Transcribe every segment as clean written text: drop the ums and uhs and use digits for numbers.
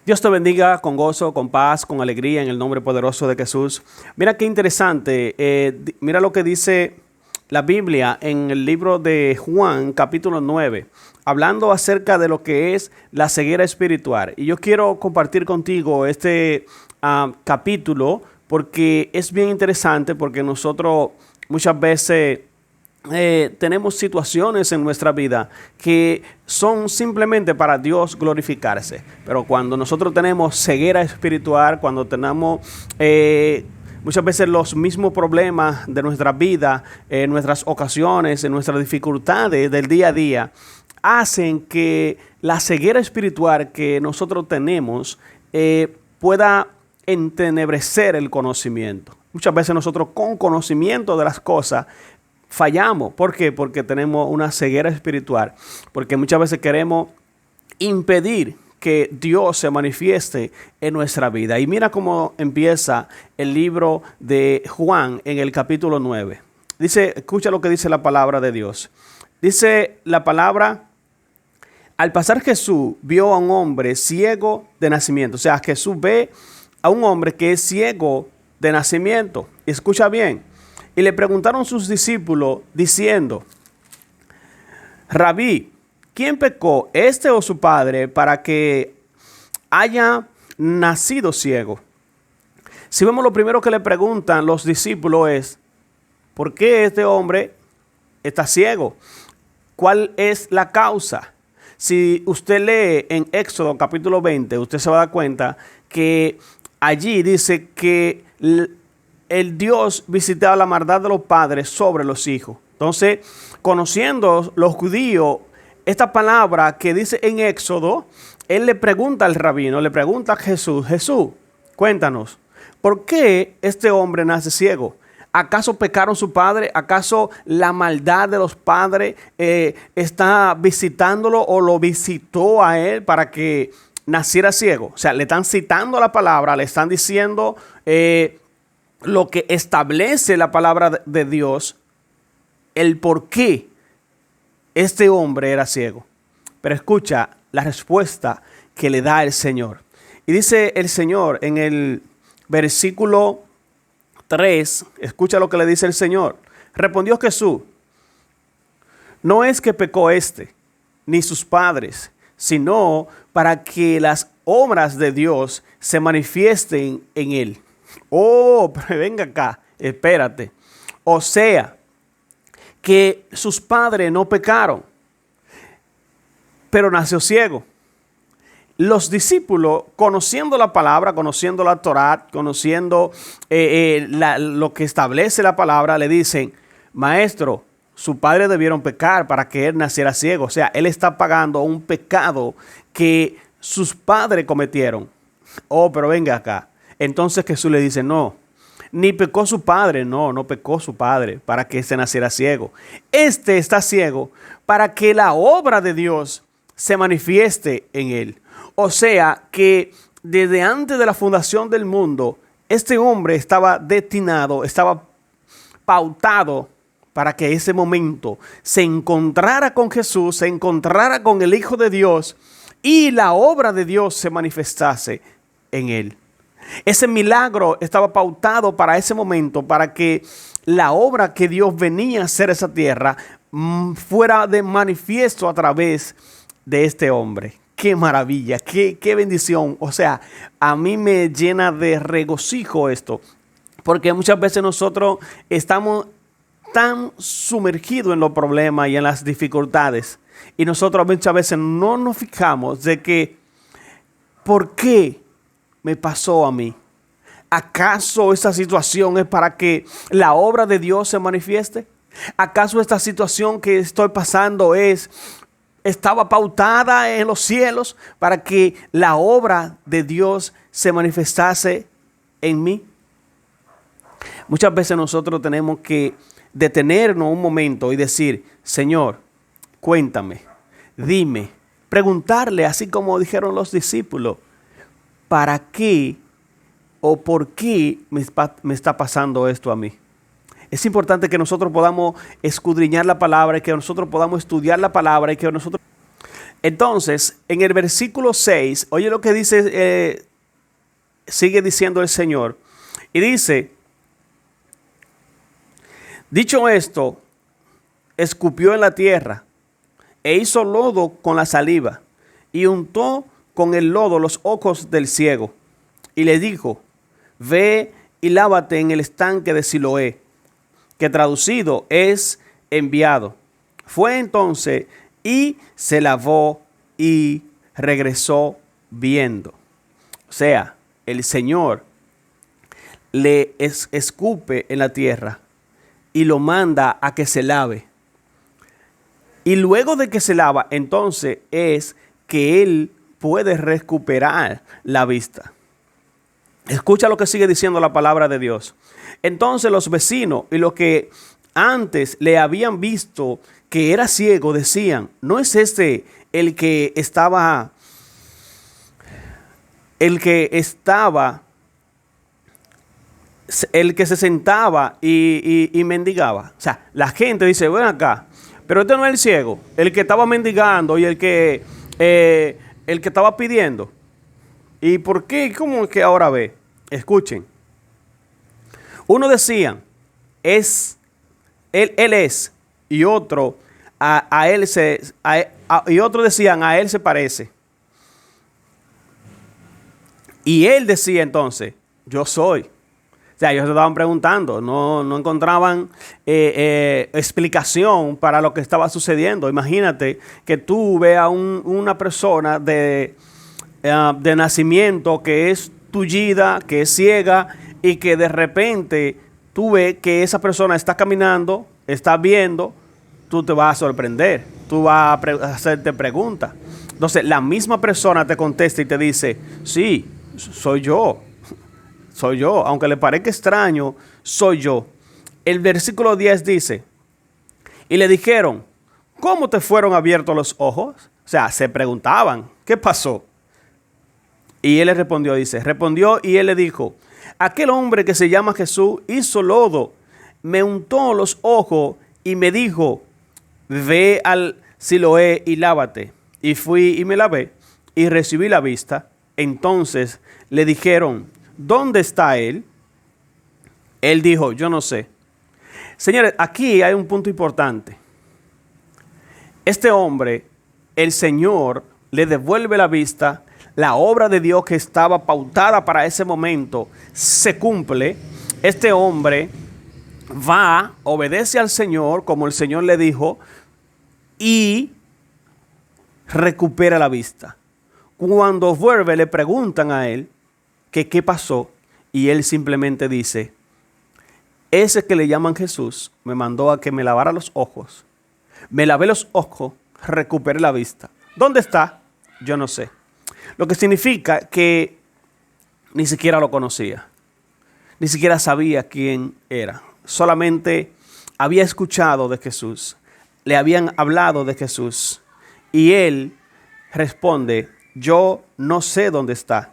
Dios te bendiga con gozo, con paz, con alegría en el nombre poderoso de Jesús. Mira qué interesante. Mira lo que dice la Biblia en el libro de Juan, capítulo 9, hablando acerca de lo que es la ceguera espiritual. Y yo quiero compartir contigo este capítulo porque es bien interesante, porque nosotros muchas veces tenemos situaciones en nuestra vida que son simplemente para Dios glorificarse. Pero cuando nosotros tenemos ceguera espiritual, cuando tenemos muchas veces los mismos problemas de nuestra vida, en nuestras ocasiones, en nuestras dificultades del día a día, hacen que la ceguera espiritual que nosotros tenemos pueda entenebrecer el conocimiento. Muchas veces nosotros con conocimiento de las cosas fallamos. ¿Por qué? Porque tenemos una ceguera espiritual. Porque muchas veces queremos impedir que Dios se manifieste en nuestra vida. Y mira cómo empieza el libro de Juan en el capítulo 9. Dice, escucha lo que dice la palabra de Dios. Dice la palabra: al pasar Jesús vio a un hombre ciego de nacimiento. O sea, Jesús ve a un hombre que es ciego de nacimiento. Escucha bien. Y le preguntaron sus discípulos diciendo: Rabí, ¿quién pecó, este o su padre, para que haya nacido ciego? Si vemos, lo primero que le preguntan los discípulos es: ¿por qué este hombre está ciego? ¿Cuál es la causa? Si usted lee en Éxodo capítulo 20, usted se va a dar cuenta que allí dice que el Dios visitaba la maldad de los padres sobre los hijos. Entonces, conociendo los judíos, esta palabra que dice en Éxodo, él le pregunta al rabino, le pregunta a Jesús: Jesús, cuéntanos, ¿por qué este hombre nace ciego? ¿Acaso pecaron su padre? ¿Acaso la maldad de los padres está visitándolo o lo visitó a él para que naciera ciego? O sea, le están citando la palabra, le están diciendo lo que establece la palabra de Dios, el por qué este hombre era ciego. Pero escucha la respuesta que le da el Señor. Y dice el Señor en el versículo 3, escucha lo que le dice el Señor. Respondió Jesús: no es que pecó este, ni sus padres, sino para que las obras de Dios se manifiesten en él. Oh, pero venga acá, espérate. O sea, que sus padres no pecaron, pero nació ciego. Los discípulos, conociendo la palabra, conociendo la Torá, conociendo lo que establece la palabra, le dicen: maestro, sus padres debieron pecar para que él naciera ciego. O sea, él está pagando un pecado que sus padres cometieron. Oh, pero venga acá. Entonces Jesús le dice: no, ni pecó su padre, no pecó su padre para que éste naciera ciego. Este está ciego para que la obra de Dios se manifieste en él. O sea que desde antes de la fundación del mundo, este hombre estaba destinado, estaba pautado para que ese momento se encontrara con Jesús, se encontrara con el Hijo de Dios y la obra de Dios se manifestase en él. Ese milagro estaba pautado para ese momento, para que la obra que Dios venía a hacer en esa tierra fuera de manifiesto a través de este hombre. ¡Qué maravilla! ¡Qué bendición! O sea, a mí me llena de regocijo esto, porque muchas veces nosotros estamos tan sumergidos en los problemas y en las dificultades, y nosotros muchas veces no nos fijamos de que ¿por qué me pasó a mí? ¿Acaso esta situación es para que la obra de Dios se manifieste? ¿Acaso esta situación que estoy pasando estaba pautada en los cielos para que la obra de Dios se manifestase en mí? Muchas veces nosotros tenemos que detenernos un momento y decir: Señor, cuéntame, dime, preguntarle, así como dijeron los discípulos: ¿para qué o por qué me está pasando esto a mí? Es importante que nosotros podamos escudriñar la palabra y que nosotros podamos estudiar la palabra y que nosotros Entonces, en el versículo 6, oye lo que dice, sigue diciendo el Señor. Y dice, dicho esto, escupió en la tierra e hizo lodo con la saliva y untó con el lodo los ojos del ciego. Y le dijo, ve y lávate en el estanque de Siloé, que traducido es enviado. Fue entonces y se lavó y regresó viendo. O sea, el Señor le escupe en la tierra y lo manda a que se lave. Y luego de que se lava, entonces es que él puede recuperar la vista. Escucha lo que sigue diciendo la palabra de Dios. Entonces los vecinos y los que antes le habían visto que era ciego decían, ¿no es este el que estaba el que se sentaba y mendigaba? O sea, la gente dice, ven acá, pero este no es el ciego, el que estaba mendigando y el que estaba pidiendo. ¿Y por qué? ¿Cómo es que ahora ve? Escuchen. Uno decía, él es, y otro y otros decían, a él se parece. Y él decía entonces, yo soy. O sea, ellos se estaban preguntando, no encontraban explicación para lo que estaba sucediendo. Imagínate que tú veas una persona de nacimiento que es tullida, que es ciega, y que de repente tú ves que esa persona está caminando, está viendo, tú te vas a sorprender, tú vas a hacerte preguntas. Entonces, la misma persona te contesta y te dice, sí, soy yo, aunque le parezca extraño, soy yo. El versículo 10 dice, y le dijeron, ¿cómo te fueron abiertos los ojos? O sea, se preguntaban, ¿qué pasó? Y él le respondió y él le dijo, aquel hombre que se llama Jesús hizo lodo, me untó los ojos y me dijo, ve al Siloé y lávate. Y fui y me lavé y recibí la vista. Entonces le dijeron, ¿dónde está él? Él dijo, yo no sé. Señores, aquí hay un punto importante. Este hombre, el Señor le devuelve la vista. La obra de Dios que estaba pautada para ese momento se cumple. Este hombre va, obedece al Señor como el Señor le dijo y recupera la vista. Cuando vuelve le preguntan a él que qué pasó y él simplemente dice, ese que le llaman Jesús me mandó a que me lavara los ojos. Me lavé los ojos, recuperé la vista. ¿Dónde está? Yo no sé. Lo que significa que ni siquiera lo conocía, ni siquiera sabía quién era. Solamente había escuchado de Jesús, le habían hablado de Jesús. Y él responde, yo no sé dónde está,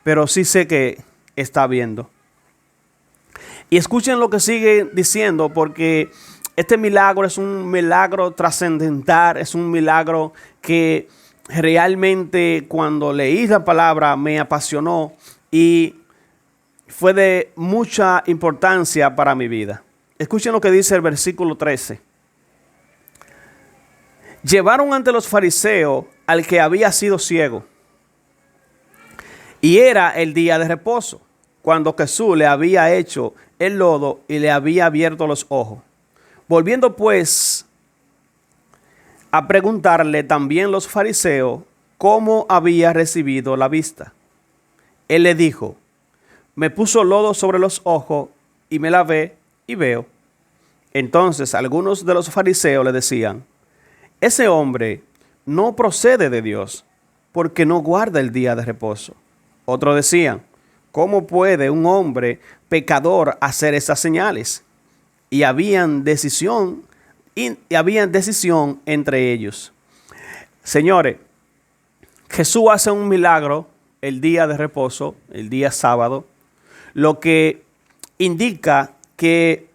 pero sí sé que está viendo. Y escuchen lo que sigue diciendo, porque este milagro es un milagro trascendental, es un milagro que realmente cuando leí la palabra me apasionó y fue de mucha importancia para mi vida. Escuchen lo que dice el versículo 13. Llevaron ante los fariseos al que había sido ciego. Y era el día de reposo, cuando Jesús le había hecho el lodo y le había abierto los ojos. Volviendo pues a preguntarle también los fariseos cómo había recibido la vista. Él le dijo, me puso lodo sobre los ojos y me lavé y veo. Entonces algunos de los fariseos le decían, ese hombre no procede de Dios, porque no guarda el día de reposo. Otros decían, ¿cómo puede un hombre pecador hacer esas señales? Y habían decisión entre ellos. Señores, Jesús hace un milagro el día de reposo, el día sábado, lo que indica que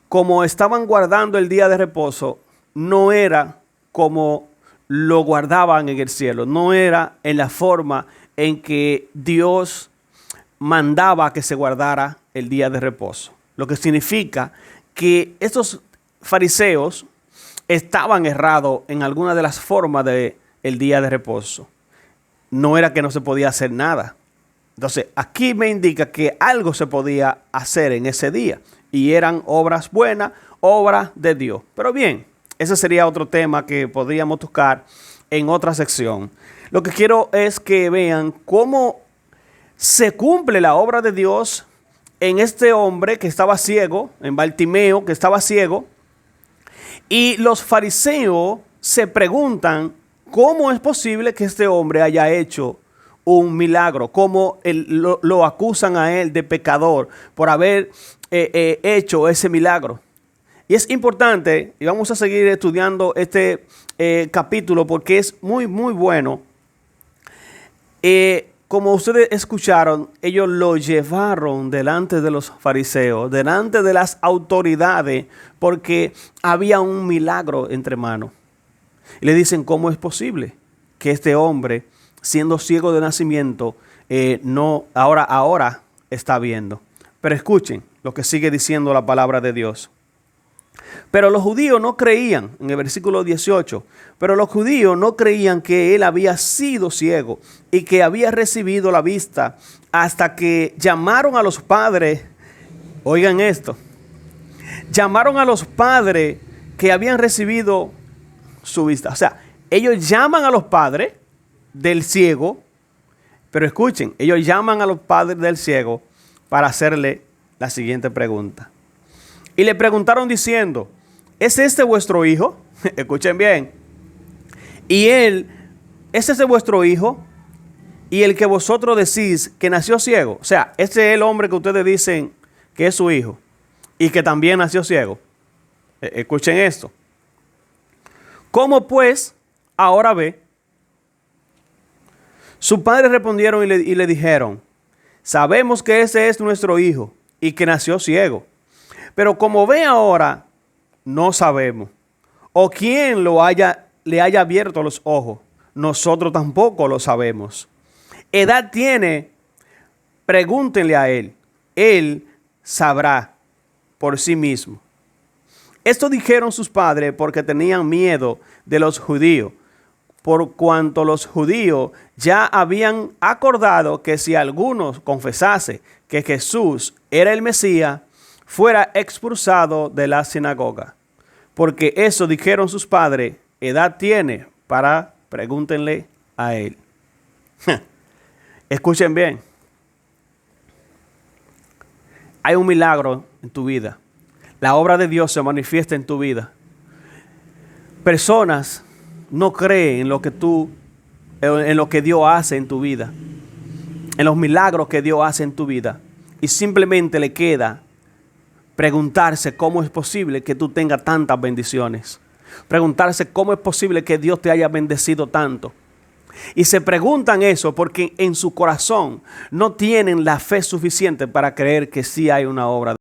como estaban guardando el día de reposo, no era como lo guardaban en el cielo. No era en la forma en que Dios mandaba que se guardara el día de reposo. Lo que significa que estos fariseos estaban errados en alguna de las formas del día de reposo. No era que no se podía hacer nada. Entonces, aquí me indica que algo se podía hacer en ese día. Y eran obras buenas, obras de Dios. Pero bien, ese sería otro tema que podríamos tocar en otra sección. Lo que quiero es que vean cómo se cumple la obra de Dios en este hombre que estaba ciego, en Bartimeo, que estaba ciego. Y los fariseos se preguntan cómo es posible que este hombre haya hecho un milagro, cómo lo acusan a él de pecador por haber hecho ese milagro. Y es importante, y vamos a seguir estudiando este capítulo porque es muy, muy bueno. Como ustedes escucharon, ellos lo llevaron delante de los fariseos, delante de las autoridades, porque había un milagro entre manos. Y le dicen, ¿cómo es posible que este hombre, siendo ciego de nacimiento, ahora está viendo? Pero escuchen lo que sigue diciendo la palabra de Dios. Pero los judíos no creían, en el versículo 18, pero los judíos no creían que él había sido ciego y que había recibido la vista hasta que llamaron a los padres, oigan esto, llamaron a los padres que habían recibido su vista. O sea, ellos llaman a los padres del ciego, pero escuchen, ellos llaman a los padres del ciego para hacerle la siguiente pregunta. Y le preguntaron diciendo, ¿es este vuestro hijo? Escuchen bien. Y él, ¿es este vuestro hijo? Y el que vosotros decís que nació ciego. O sea, este es el hombre que ustedes dicen que es su hijo y que también nació ciego. Escuchen esto. ¿Cómo pues ahora ve? Sus padres respondieron y le dijeron, sabemos que ese es nuestro hijo y que nació ciego. Pero como ve ahora, no sabemos. O quién le haya abierto los ojos. Nosotros tampoco lo sabemos. Edad tiene, pregúntenle a él. Él sabrá por sí mismo. Esto dijeron sus padres porque tenían miedo de los judíos. Por cuanto los judíos ya habían acordado que si alguno confesase que Jesús era el Mesías, fuera expulsado de la sinagoga. Porque eso dijeron sus padres, edad tiene para pregúntenle a él. Escuchen bien. Hay un milagro en tu vida. La obra de Dios se manifiesta en tu vida. Personas no creen en lo que Dios hace en tu vida, en los milagros que Dios hace en tu vida, y simplemente le queda preguntarse cómo es posible que tú tengas tantas bendiciones. Preguntarse cómo es posible que Dios te haya bendecido tanto. Y se preguntan eso porque en su corazón no tienen la fe suficiente para creer que sí hay una obra